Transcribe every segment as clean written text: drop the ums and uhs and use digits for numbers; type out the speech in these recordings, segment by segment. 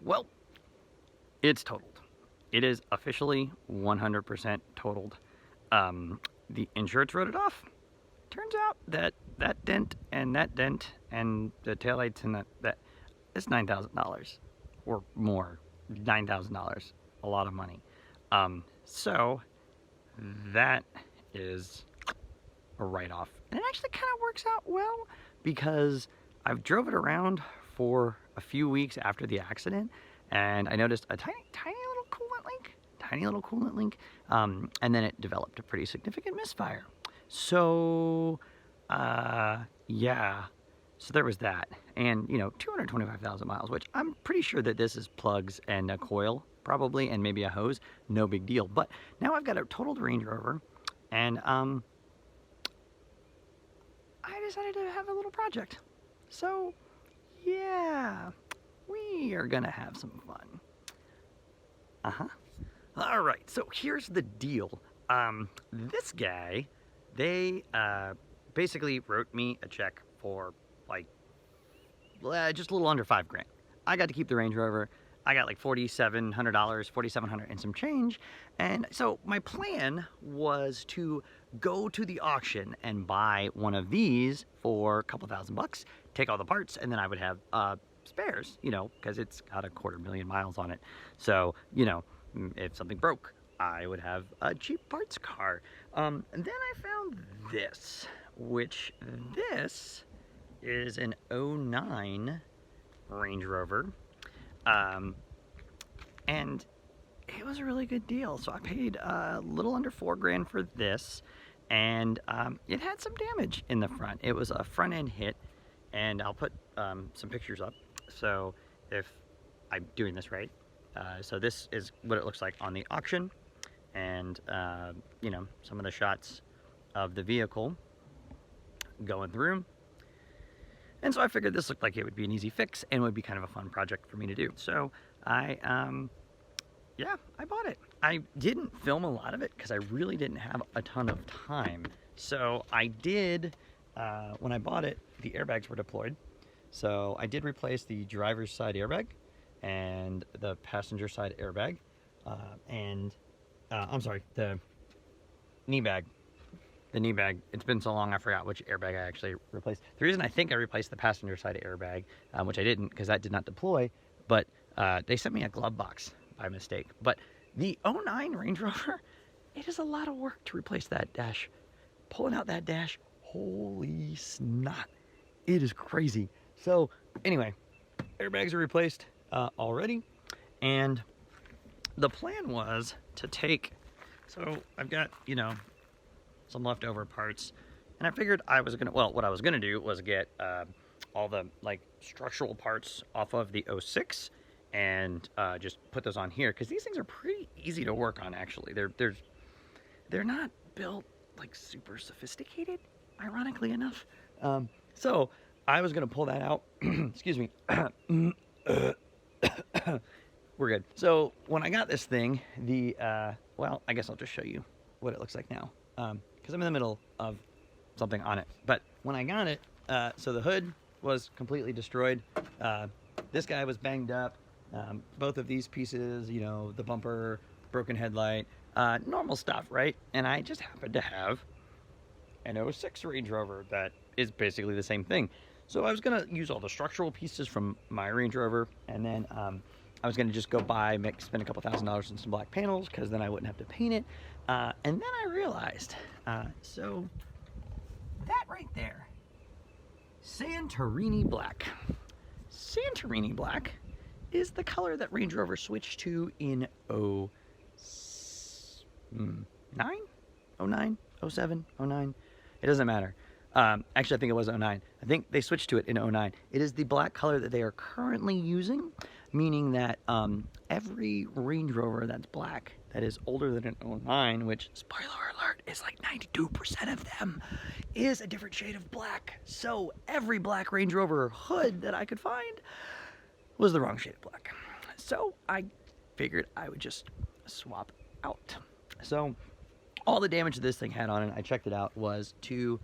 Well, it's totaled. It is officially 100% totaled. The insurance wrote it off. Turns out that that dent and the taillights and that is $9,000 or more. $9,000, a lot of money. So that is a write-off. And it actually kind of works out well because I've drove it around for a few weeks after the accident, and I noticed a tiny little coolant leak, and then it developed a pretty significant misfire. So, yeah, so there was that, and 225,000 miles, which I'm pretty sure that this is plugs and a coil, probably, and maybe a hose, no big deal. But now I've got a totaled Range Rover, and I decided to have a little project. So, yeah, we are gonna have some fun. All right, so here's the deal. This guy, they basically wrote me a check for like just a little under $5,000. I got to keep the Range Rover. I got like $4,700, $4,700 and some change. And so my plan was to go to the auction and buy one of these for a couple $1,000, take all the parts, and then I would have spares, because it's got 250,000 miles on it. So, if something broke, I would have a cheap parts car. And then I found this, which this is an 09 Range Rover. And it was a really good deal. So I paid a little under $4,000 for this, and it had some damage in the front. It was a front end hit, and I'll put some pictures up. So if I'm doing this right, so this is what it looks like on the auction, and some of the shots of the vehicle going through. And so I figured this looked like it would be an easy fix and would be kind of a fun project for me to do. So I bought it. I didn't film a lot of it because I really didn't have a ton of time. So I did, when I bought it, the airbags were deployed. So I did replace the driver's side airbag and the passenger side airbag, I'm sorry, the knee bag. The knee bag, it's been so long I forgot which airbag I actually replaced. The reason I think I replaced the passenger side airbag, which I didn't because that did not deploy, but they sent me a glove box by mistake. But the 09 Range Rover, it is a lot of work to replace that dash. Pulling out that dash, holy snot, it is crazy. So anyway, airbags are replaced already, and the plan was to take, so I've got, some leftover parts, and I figured what I was gonna do was get all the structural parts off of the 06 and just put those on here, because these things are pretty easy to work on. Actually, they're not built like super sophisticated, ironically enough. So I was gonna pull that out. Excuse me. We're good. So when I got this thing, I guess I'll just show you what it looks like now, because I'm in the middle of something on it. But when I got it, so the hood was completely destroyed. This guy was banged up. Both of these pieces, the bumper, broken headlight, normal stuff, right? And I just happened to have an 06 Range Rover that is basically the same thing. So I was gonna use all the structural pieces from my Range Rover, and then I was gonna just go spend a couple $1,000s on some black panels, because then I wouldn't have to paint it. And then I realized, so that right there, Santorini Black. Santorini Black is the color that Range Rover switched to in 09, 09, 07, 09. It doesn't matter. Actually, I think it was 09. I think they switched to it in 09. It is the black color that they are currently using, meaning that every Range Rover that's black that is older than an 09, which, spoiler alert, is like 92% of them, is a different shade of black. So every black Range Rover hood that I could find was the wrong shade of black. So I figured I would just swap out. So all the damage this thing had on it, I checked it out, was to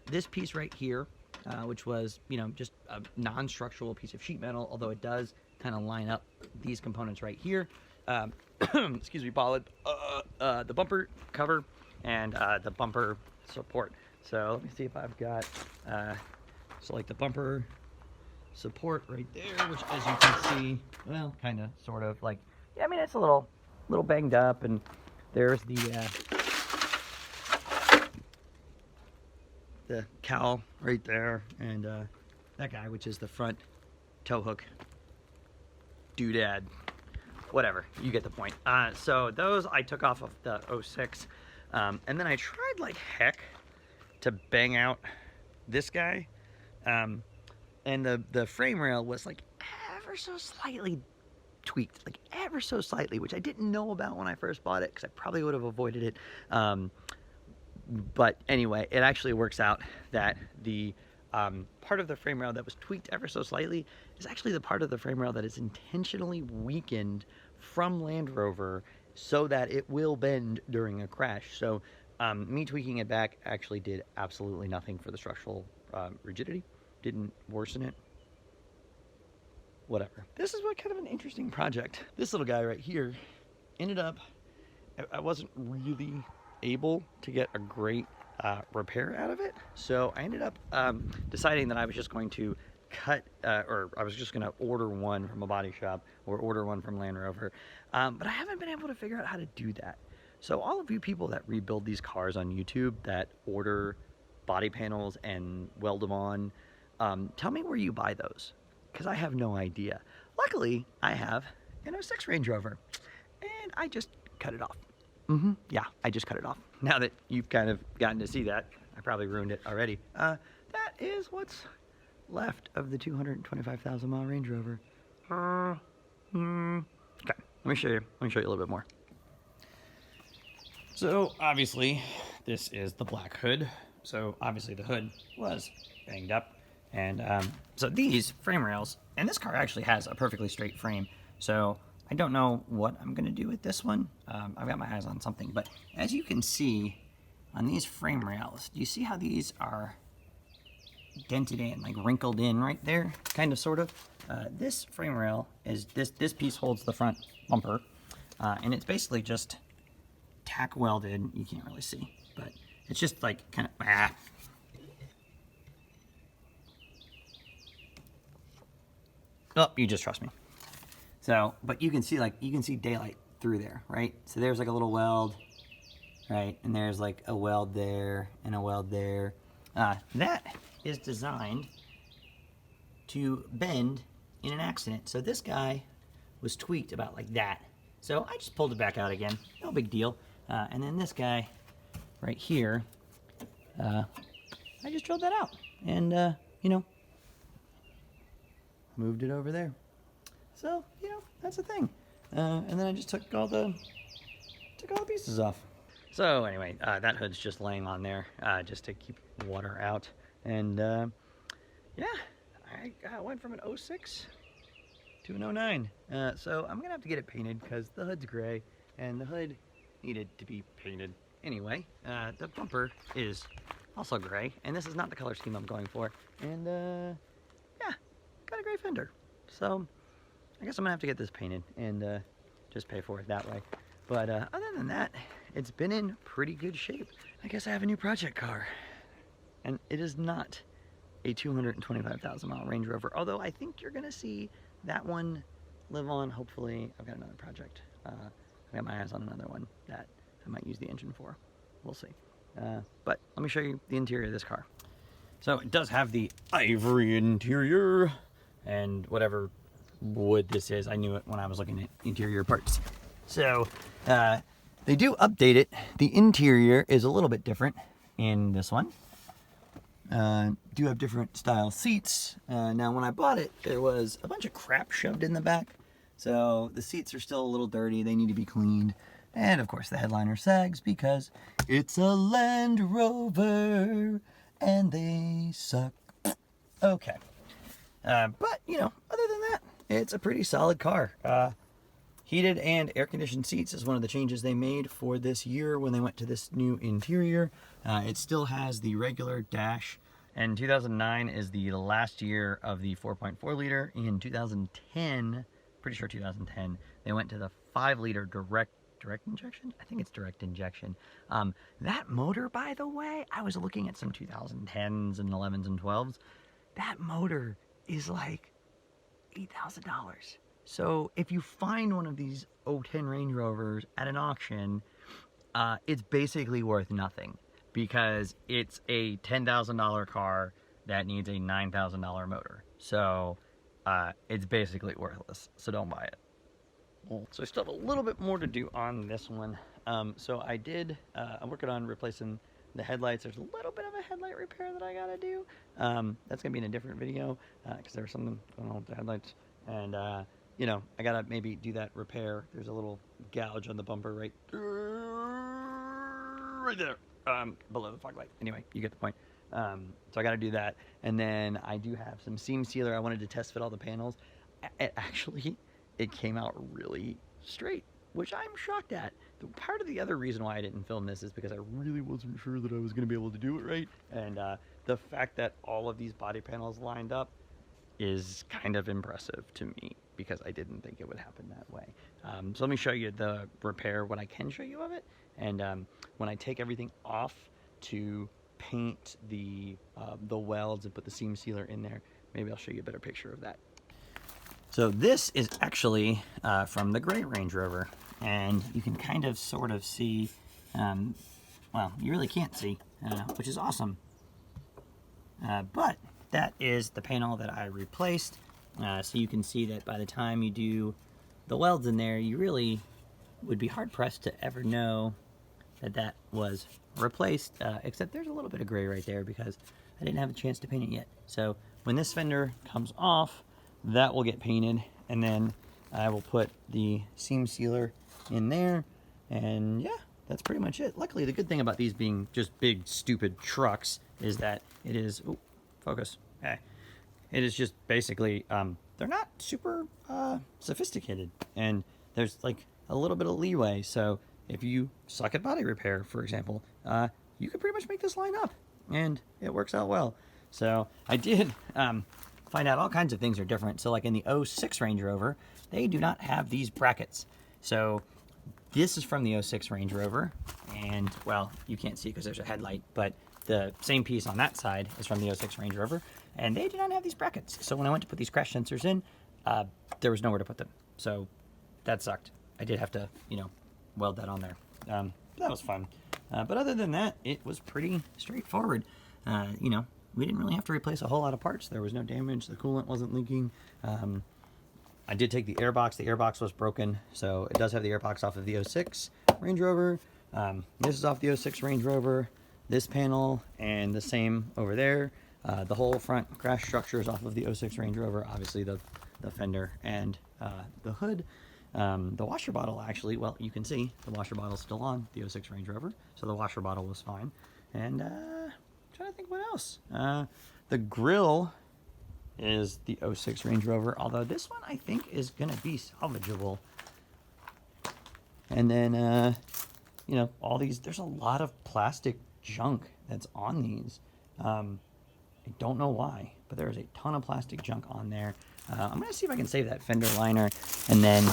this piece right here, which was, just a non-structural piece of sheet metal, although it does kind of line up these components right here. Excuse me, Pollard. The bumper cover and the bumper support. So let me see if I've got, so like the bumper support right there, which as you can see, well, kind of, sort of, like, yeah, I mean, it's a little banged up, and there's the cowl right there, and that guy, which is the front tow hook doodad, whatever, you get the point. So those I took off of the 06, and then I tried like heck to bang out this guy, and the frame rail was like ever so slightly tweaked, like ever so slightly, which I didn't know about when I first bought it, because I probably would have avoided it. But anyway, it actually works out that the part of the frame rail that was tweaked ever so slightly is actually the part of the frame rail that is intentionally weakened from Land Rover so that it will bend during a crash. So me tweaking it back actually did absolutely nothing for the structural rigidity. Didn't worsen it. Whatever. This is what kind of an interesting project. This little guy right here ended up, I wasn't really able to get a great repair out of it. So I ended up deciding that I was just going to cut, or I was just going to order one from a body shop or order one from Land Rover. But I haven't been able to figure out how to do that. So all of you people that rebuild these cars on YouTube, that order body panels and weld them on, tell me where you buy those, because I have no idea. Luckily, I have an 06 Range Rover, and I just cut it off. Yeah, I just cut it off. Now that you've kind of gotten to see that, I probably ruined it already. That is what's left of the 225,000 mile Range Rover. Okay, let me show you a little bit more. So obviously, this is the black hood. So obviously the hood was banged up. And so these frame rails, and this car actually has a perfectly straight frame. So I don't know what I'm gonna do with this one. I've got my eyes on something, but as you can see on these frame rails, do you see how these are dented in, like wrinkled in right there, kind of, sort of? This frame rail is, this piece holds the front bumper, and it's basically just tack welded. You can't really see, but it's just like kind of, oh, you just trust me. So, but you can see, like, you can see daylight through there, right? So there's like a little weld, right? And there's like a weld there and a weld there. That is designed to bend in an accident. So this guy was tweaked about like that. So I just pulled it back out again, no big deal. And then this guy right here, I just drilled that out and, you know, moved it over there. So, you know, that's the thing. And then I just took all the pieces off. So anyway, that hood's just laying on there just to keep water out. And yeah, I went from an 06 to an 09. So I'm gonna have to get it painted because the hood's gray and the hood needed to be painted. Anyway, the bumper is also gray, and this is not the color scheme I'm going for. And yeah, got a gray fender. So I guess I'm gonna have to get this painted and just pay for it that way. But other than that, it's been in pretty good shape. I guess I have a new project car, and it is not a 225,000 mile Range Rover, although I think you're gonna see that one live on. Hopefully, I've got another project. I've got my eyes on another one that I might use the engine for. We'll see. But let me show you the interior of this car. So it does have the ivory interior and whatever wood this is. I knew it when I was looking at interior parts. So they do update it. The interior is a little bit different in this one. Do have different style seats. Now when I bought it, there was a bunch of crap shoved in the back. So the seats are still a little dirty. They need to be cleaned. And of course the headliner sags because it's a Land Rover and they suck. Okay. But, you know, other than that, it's a pretty solid car. Heated and air-conditioned seats is one of the changes they made for this year when they went to this new interior. It still has the regular dash, and 2009 is the last year of the 4.4 liter. In 2010, pretty sure 2010, they went to the 5-liter direct injection. I think it's direct injection. That motor, by the way, I was looking at some 2010s and 11s and 12s. That motor is like $8,000. So if you find one of these 010 Range Rovers at an auction, it's basically worth nothing because it's a $10,000 car that needs a $9,000 motor. So it's basically worthless. So don't buy it. So I still have a little bit more to do on this one. So I'm working on replacing the headlights. There's a little bit of a headlight repair that I gotta do. That's gonna be in a different video because there was something going on with the headlights. And you know, I gotta maybe do that repair. There's a little gouge on the bumper right there, below the fog light. Anyway, you get the point. So I gotta do that. And then I do have some seam sealer. I wanted to test fit all the panels. It came out really straight, which I'm shocked at. Part of the other reason why I didn't film this is because I really wasn't sure that I was going to be able to do it right. And the fact that all of these body panels lined up is kind of impressive to me because I didn't think it would happen that way. So let me show you the repair, what I can show you of it. And when I take everything off to paint the welds and put the seam sealer in there, maybe I'll show you a better picture of that. So this is actually from the gray Range Rover, and you can kind of sort of see, well, you really can't see, which is awesome. But that is the panel that I replaced. So you can see that by the time you do the welds in there, you really would be hard pressed to ever know that that was replaced, except there's a little bit of gray right there because I didn't have a chance to paint it yet. So when this fender comes off, that will get painted, and then I will put the seam sealer in there, and yeah, that's pretty much it. Luckily, the good thing about these being just big, stupid trucks is that it is, oh, focus, hey. It is just basically, they're not super sophisticated, and there's like a little bit of leeway, so if you suck at body repair, for example, you can pretty much make this line up, and it works out well. So I did find out all kinds of things are different. So like in the 06 Range Rover, they do not have these brackets. So this is from the 06 Range Rover, and well, you can't see because there's a headlight, but the same piece on that side is from the 06 Range Rover, and they do not have these brackets. So when I went to put these crash sensors in, there was nowhere to put them. So that sucked. I did have to, you know, weld that on there. That was fun. But other than that, it was pretty straightforward. You know, we didn't really have to replace a whole lot of parts. There was no damage. The coolant wasn't leaking. I did take the airbox. The airbox was broken, so it does have the airbox off of the 06 Range Rover. This is off the 06 Range Rover. This panel and the same over there. The whole front crash structure is off of the 06 Range Rover. Obviously the fender and the hood. The washer bottle actually, well, you can see the washer bottle's still on the 06 Range Rover, so the washer bottle was fine. And trying to think what else. The grill is the 06 Range Rover, although this one I think is gonna be salvageable. And then you know, all these, there's a lot of plastic junk that's on these. I don't know why, but there's a ton of plastic junk on there. I'm gonna see if I can save that fender liner, and then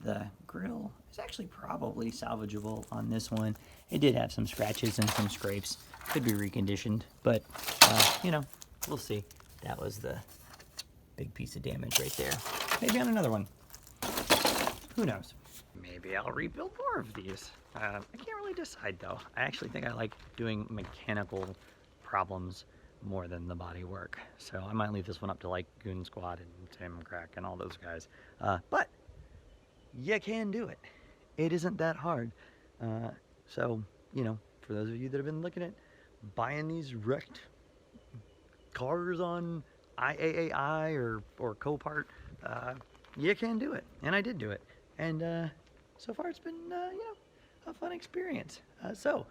the grill is actually probably salvageable on this one. It did have some scratches and some scrapes. Could be reconditioned, but you know, we'll see. That was the big piece of damage right there. Maybe on another one. Who knows? Maybe I'll rebuild more of these. I can't really decide though. I actually think I like doing mechanical problems more than the body work. So I might leave this one up to like Goon Squad and Tim Crack and all those guys. But you can do it. It isn't that hard. So, you know, for those of you that have been looking at buying these wrecked cars on IAAI or Copart, you can do it. And I did do it. And so far it's been, you know, a fun experience. So,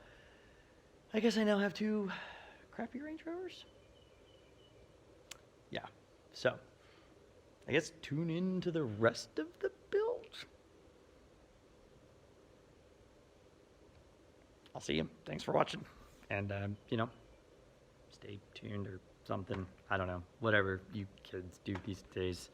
I guess I now have 2 crappy Range Rovers. Yeah, so I guess tune in to the rest of the build. I'll see you. Thanks for watching. And, you know, stay tuned or something. I don't know. Whatever you kids do these days.